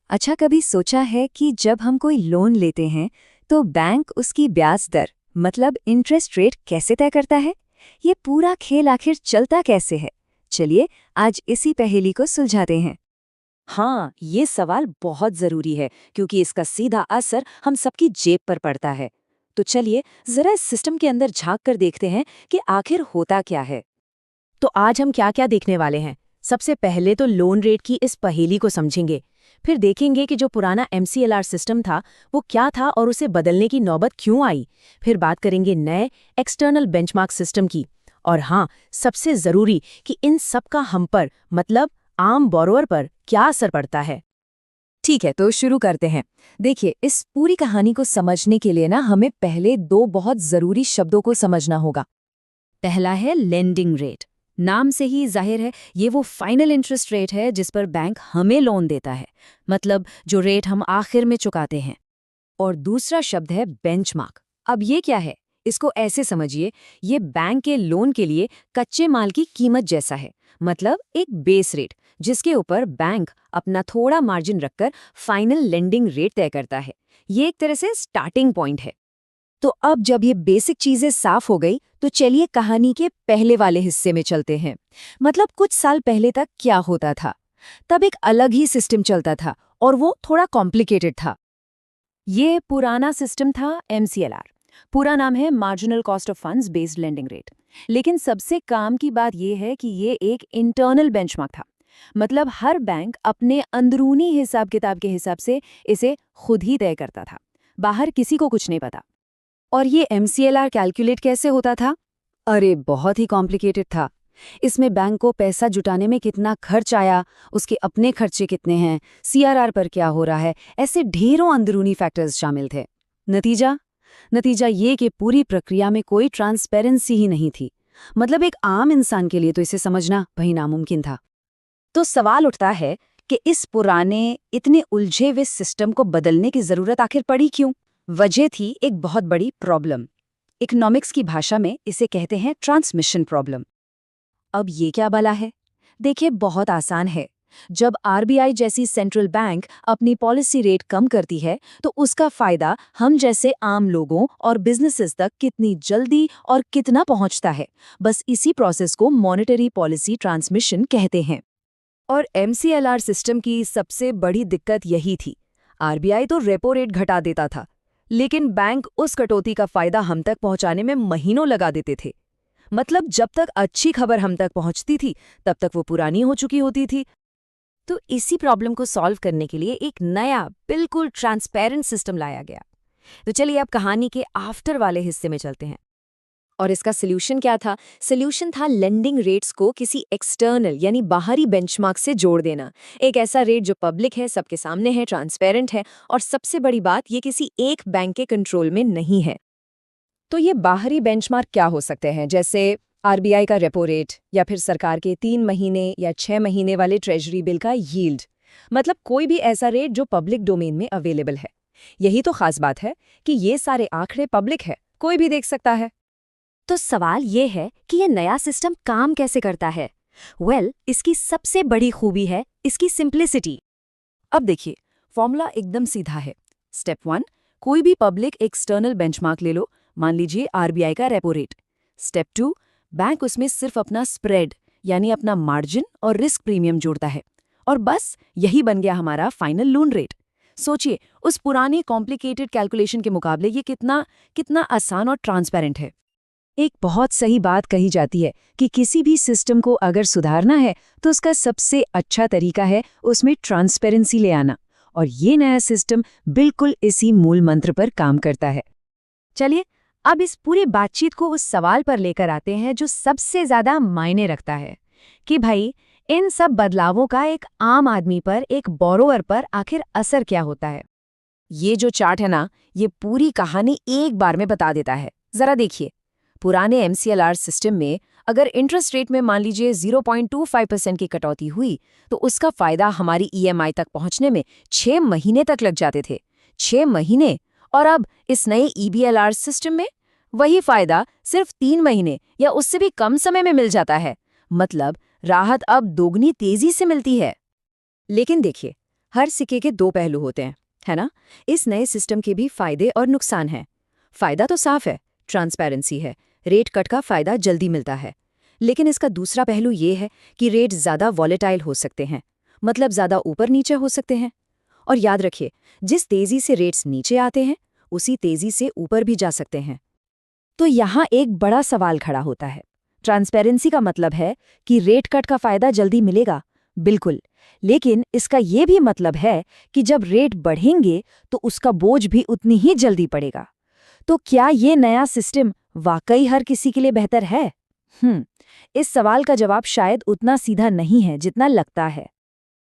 अच्छा, कभी सोचा है कि जब हम कोई लोन लेते हैं तो बैंक उसकी ब्याज दर मतलब इंटरेस्ट रेट कैसे तय करता है? ये पूरा खेल आखिर चलता कैसे है? चलिए आज इसी पहेली को सुलझाते हैं। हाँ, ये सवाल बहुत जरूरी है क्योंकि इसका सीधा असर हम सबकी जेब पर पड़ता है। तो चलिए जरा इस सिस्टम के अंदर झांक कर देखते हैं कि आखिर होता क्या है। तो आज हम क्या क्या देखने वाले हैं। सबसे पहले तो लोन रेट की इस पहेली को समझेंगे। फिर देखेंगे कि जो पुराना MCLR सिस्टम था वो क्या था और उसे बदलने की नौबत क्यों आई। फिर बात करेंगे नए एक्सटर्नल बेंचमार्क सिस्टम की। और हाँ, सबसे ज़रूरी कि इन सब का हम पर मतलब आम बोरोअर पर क्या असर पड़ता है। ठीक है, तो शुरू करते हैं। देखिए, इस पूरी कहानी को समझने के लिए ना हमें पहले दो बहुत जरूरी शब्दों को समझना होगा। पहला है लेंडिंग रेट। नाम से ही जाहिर है ये वो फाइनल इंटरेस्ट रेट है जिस पर बैंक हमें लोन देता है, मतलब जो रेट हम आखिर में चुकाते हैं। और दूसरा शब्द है बेंचमार्क। अब ये क्या है? इसको ऐसे समझिए, ये बैंक के लोन के लिए कच्चे माल की कीमत जैसा है, मतलब एक बेस रेट जिसके ऊपर बैंक अपना थोड़ा मार्जिन रखकर फाइनल लेंडिंग रेट तय करता है। ये एक तरह से स्टार्टिंग पॉइंट है। तो अब जब ये बेसिक चीजें साफ हो गई तो चलिए कहानी के पहले वाले हिस्से में चलते हैं। मतलब कुछ साल पहले तक क्या होता था? तब एक अलग ही सिस्टम चलता था और वो थोड़ा कॉम्प्लिकेटेड था। ये पुराना सिस्टम था MCLR। पूरा नाम है marginal cost of funds based lending rate. लेकिन सबसे काम की बात यह है कि ये एक इंटरनल बेंचमार्क था। मतलब हर बैंक अपने अंदरूनी हिसाब किताब के हिसाब से इसे खुद ही तय करता था। बाहर किसी को कुछ नहीं पता। और ये MCLR कैलकुलेट कैसे होता था? अरे बहुत ही कॉम्प्लिकेटेड था। इसमें बैंक को पैसा जुटाने में कितना खर्च आया, उसके अपने खर्चे कितने हैं, CRR पर क्या हो रहा है, ऐसे ढेरों अंदरूनी फैक्टर्स शामिल थे। नतीजा नतीजा ये कि पूरी प्रक्रिया में कोई ट्रांसपेरेंसी ही नहीं थी। मतलब एक आम इंसान के लिए तो इसे समझना भई नामुमकिन था। तो सवाल उठता है कि इस पुराने इतने उलझे हुए सिस्टम को बदलने की जरूरत आखिर पड़ी क्यों? वजह थी एक बहुत बड़ी प्रॉब्लम। इकोनॉमिक्स की भाषा में इसे कहते हैं ट्रांसमिशन प्रॉब्लम। अब ये क्या भला है? देखिए, बहुत आसान है। जब RBI जैसी सेंट्रल बैंक अपनी पॉलिसी रेट कम करती है तो उसका फायदा हम जैसे आम लोगों और बिजनेसेस तक कितनी जल्दी और कितना पहुंचता है, बस इसी प्रोसेस को मॉनेटरी पॉलिसी ट्रांसमिशन कहते हैं। और MCLR सिस्टम की सबसे बड़ी दिक्कत यही थी। RBI तो रेपो रेट घटा देता था, लेकिन बैंक उस कटौती का फायदा हम तक पहुंचाने में महीनों लगा देते थे। मतलब जब तक अच्छी खबर हम तक पहुंचती थी तब तक वो पुरानी हो चुकी होती थी। तो इसी प्रॉब्लम को सॉल्व करने के लिए एक नया बिल्कुल ट्रांसपेरेंट सिस्टम लाया गया। तो चलिए अब कहानी के आफ्टर वाले हिस्से में चलते हैं। और इसका सोल्यूशन क्या था? सोल्यूशन था लेंडिंग रेट्स को किसी एक्सटर्नल यानी बाहरी बेंचमार्क से जोड़ देना। एक ऐसा रेट जो पब्लिक है, सबके सामने है, ट्रांसपेरेंट है, और सबसे बड़ी बात, ये किसी एक बैंक के कंट्रोल में नहीं है। तो ये बाहरी बेंचमार्क क्या हो सकते हैं? जैसे RBI का रेपो रेट, या फिर सरकार के 3 महीने या 6 महीने वाले ट्रेजरी बिल का यील्ड। मतलब कोई भी ऐसा रेट जो पब्लिक डोमेन में अवेलेबल है। यही तो खास बात है कि ये सारे आंकड़े पब्लिक है, कोई भी देख सकता है। तो सवाल ये है कि ये नया सिस्टम काम कैसे करता है। इसकी सबसे बड़ी खूबी है इसकी सिंप्लिसिटी। अब देखिए, फॉर्मूला एकदम सीधा है। स्टेप 1, कोई भी पब्लिक एक्सटर्नल बेंचमार्क ले लो, मान लीजिए RBI का रेपो रेट। स्टेप 2, बैंक उसमें सिर्फ अपना स्प्रेड यानी अपना मार्जिन और रिस्क प्रीमियम जोड़ता है, और बस यही बन गया हमारा फाइनल लोन रेट। सोचिए, उस पुराने कॉम्प्लिकेटेड कैलकुलेशन के मुकाबले ये कितना कितना आसान और ट्रांसपेरेंट है। एक बहुत सही बात कही जाती है कि किसी भी सिस्टम को अगर सुधारना है तो उसका सबसे अच्छा तरीका है उसमें ट्रांसपेरेंसी ले आना, और ये नया सिस्टम बिल्कुल इसी मूल मंत्र पर काम करता है। चलिए अब इस पूरी बातचीत को उस सवाल पर लेकर आते हैं जो सबसे ज्यादा मायने रखता है कि भाई इन सब बदलावों का एक आम आदमी पर, एक बोरोअर पर आखिर असर क्या होता है। ये जो चार्ट है ना, ये पूरी कहानी एक बार में बता देता है। जरा देखिए, पुराने MCLR सिस्टम में अगर इंटरेस्ट रेट में मान लीजिए 0.25% की कटौती हुई तो उसका फायदा हमारी EMI तक पहुंचने में 6 महीने तक लग जाते थे। 6 महीने! और अब इस नए EBLR सिस्टम में वही फायदा सिर्फ 3 महीने या उससे भी कम समय में मिल जाता है। मतलब राहत अब दोगुनी तेजी से मिलती है। लेकिन देखिए, हर सिक्के के दो पहलू होते हैं, है ना? इस नए सिस्टम के भी फायदे और नुकसान हैं। फायदा तो साफ है, ट्रांसपेरेंसी है, रेट कट का फायदा जल्दी मिलता है। लेकिन इसका दूसरा पहलू ये है कि रेट ज़्यादा वॉलेटाइल हो सकते हैं, मतलब ज़्यादा ऊपर नीचे हो सकते हैं। और याद रखिए, जिस तेज़ी से रेट्स नीचे आते हैं, उसी तेज़ी से ऊपर भी जा सकते हैं। तो यहाँ एक बड़ा सवाल खड़ा होता है। ट्रांसपेरेंसी का मतलब है कि रेट कट का फायदा जल्दी मिलेगा, बिल्कुल, लेकिन इसका ये भी मतलब है कि जब रेट बढ़ेंगे तो उसका बोझ भी उतनी ही जल्दी पड़ेगा। तो क्या ये नया सिस्टम वाकई हर किसी के लिए बेहतर है? इस सवाल का जवाब शायद उतना सीधा नहीं है जितना लगता है।